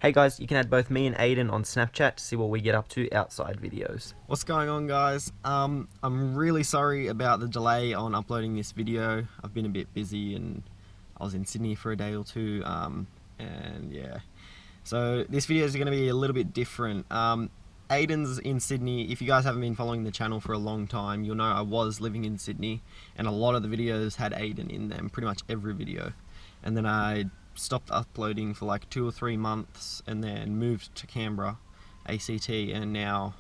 Hey guys, you can add both me and Aiden on Snapchat to see what we get up to outside videos. What's going on, guys? I'm really sorry about the delay on uploading this video. I've been a bit busy and I was in Sydney for a day or two, and yeah. So this video is going to be a little bit different. Aiden's in Sydney. If you guys haven't been following the channel for a long time, you'll know I was living in Sydney and a lot of the videos had Aiden in them, pretty much every video. And then I stopped uploading for like 2 or 3 months and then moved to Canberra, ACT, and now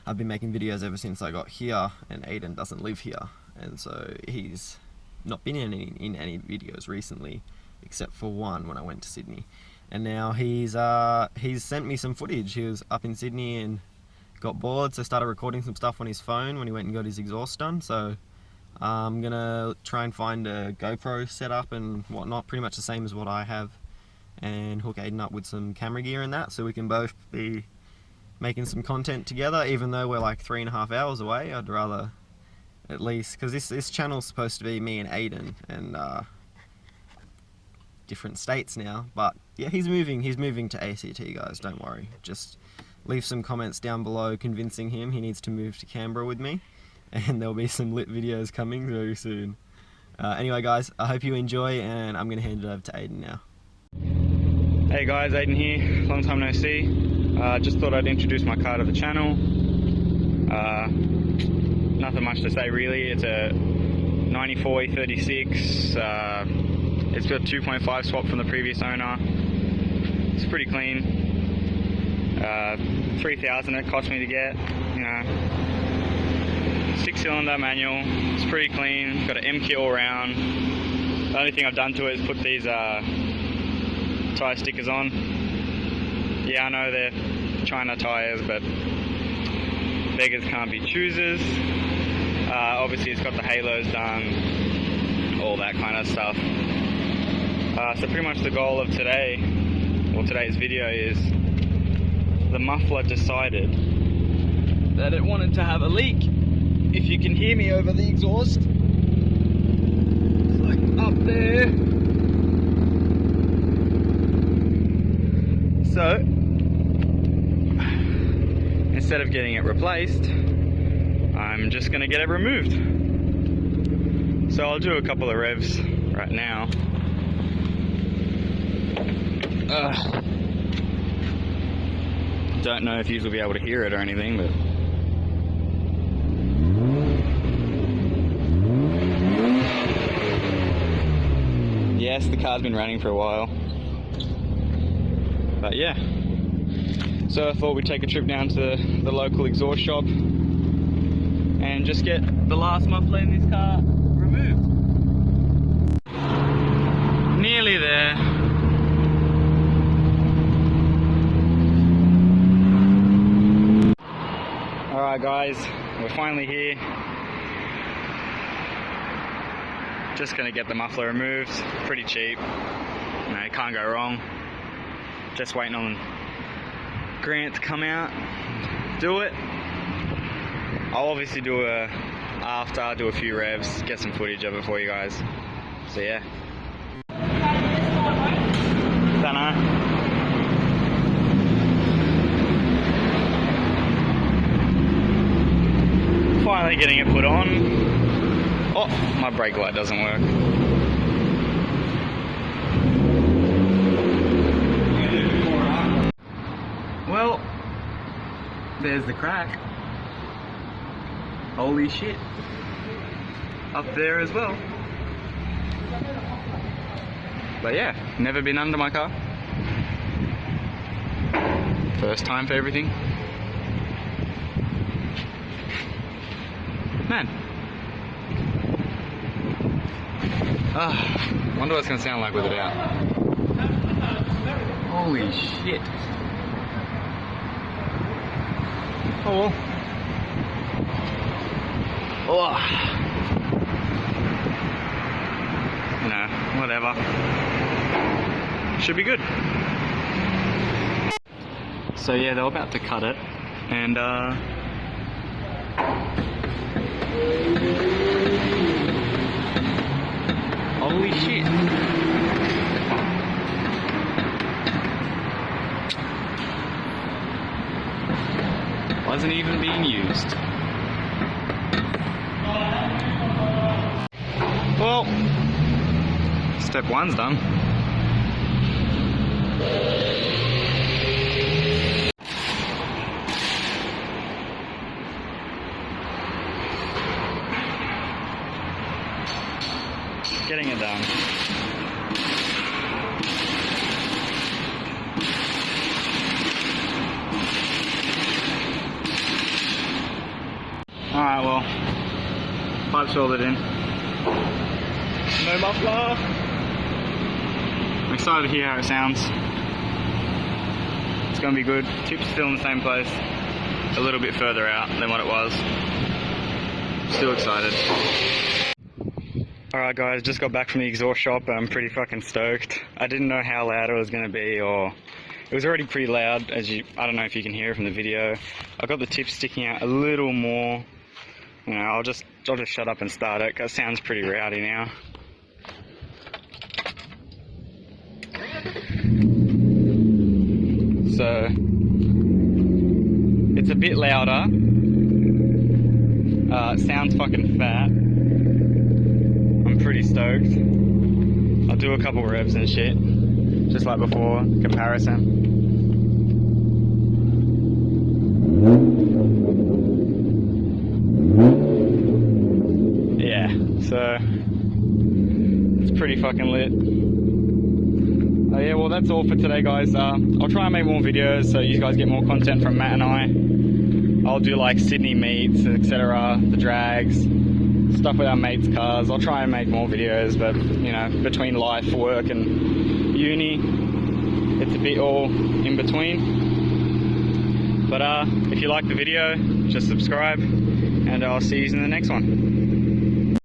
I've been making videos ever since I got here, and Aiden doesn't live here, and so he's not been in any videos recently except for one when I went to Sydney. And now he's sent me some footage. He was up in Sydney and got bored, so started recording some stuff on his phone when he went and got his exhaust done. So I'm gonna try and find a GoPro setup and whatnot, pretty much the same as what I have, and hook Aiden up with some camera gear and that, so we can both be making some content together. Even though we're like 3.5 hours away, I'd rather at least, because this channel's supposed to be me and Aiden, and different states now. But yeah, he's moving to ACT, guys, don't worry. Just leave some comments down below convincing him he needs to move to Canberra with me, and there'll be some lit videos coming very soon. Anyway guys, I hope you enjoy, and I'm going to hand it over to Aiden now. Hey guys, Aiden here, long time no see. Just thought I'd introduce my car to the channel. Nothing much to say really. It's a 94 E36. It's got 2.5 swap from the previous owner. It's pretty clean. 3,000 it cost me to get, you know. 6-cylinder manual, it's pretty clean, got an M kit all round. The only thing I've done to it is put these tyre stickers on. Yeah, I know they're China tyres, but beggars can't be choosers. Obviously it's got the halos done, all that kind of stuff. So pretty much the goal of today, or today's video, is the muffler decided that it wanted to have a leak. If you can hear me over the exhaust, it's like up there. So instead of getting it replaced, I'm just gonna get it removed. So I'll do a couple of revs right now. Don't know if you will be able to hear it or anything, but yes, the car's been running for a while, but yeah. So I thought we'd take a trip down to the local exhaust shop and just get the last muffler in this car removed. Nearly there. Alright guys, we're finally here. Just gonna get the muffler removed, pretty cheap, you know, can't go wrong. Just waiting on Grant to come out, do it. I'll obviously do a few revs, get some footage of it for you guys. So yeah. Dunno. Finally getting it put on. Oh, my brake light doesn't work. Well, there's the crack. Holy shit. Up there as well. But yeah, never been under my car. First time for everything. Man. Wonder what it's gonna sound like with it out. Holy shit. Oh well. Oh. No, whatever. Should be good. So yeah, they were about to cut it, and holy shit. wasn't even being used. Well, step 1's done. Getting it done. Alright, well, pipe's welded in. No muffler. I'm excited to hear how it sounds. It's going to be good. Tip's still in the same place, a little bit further out than what it was. Still excited. Alright guys, just got back from the exhaust shop and I'm pretty fucking stoked. I didn't know how loud it was going to be, or it was already pretty loud, I don't know if you can hear it from the video. I got the tip sticking out a little more. You know, I'll just shut up and start it, because it sounds pretty rowdy now. So, it's a bit louder. It sounds fucking fat. I'm pretty stoked. I'll do a couple revs and shit, just like before, comparison. Yeah, so it's pretty fucking lit. Yeah, well that's all for today guys. I'll try and make more videos so you guys get more content from Matt and I. I'll do like Sydney meets, etc, the drags, stuff with our mates' cars. I'll try and make more videos, but you know, between life, work and uni, it's a bit all in between. But if you like the video, just subscribe and I'll see you in the next one.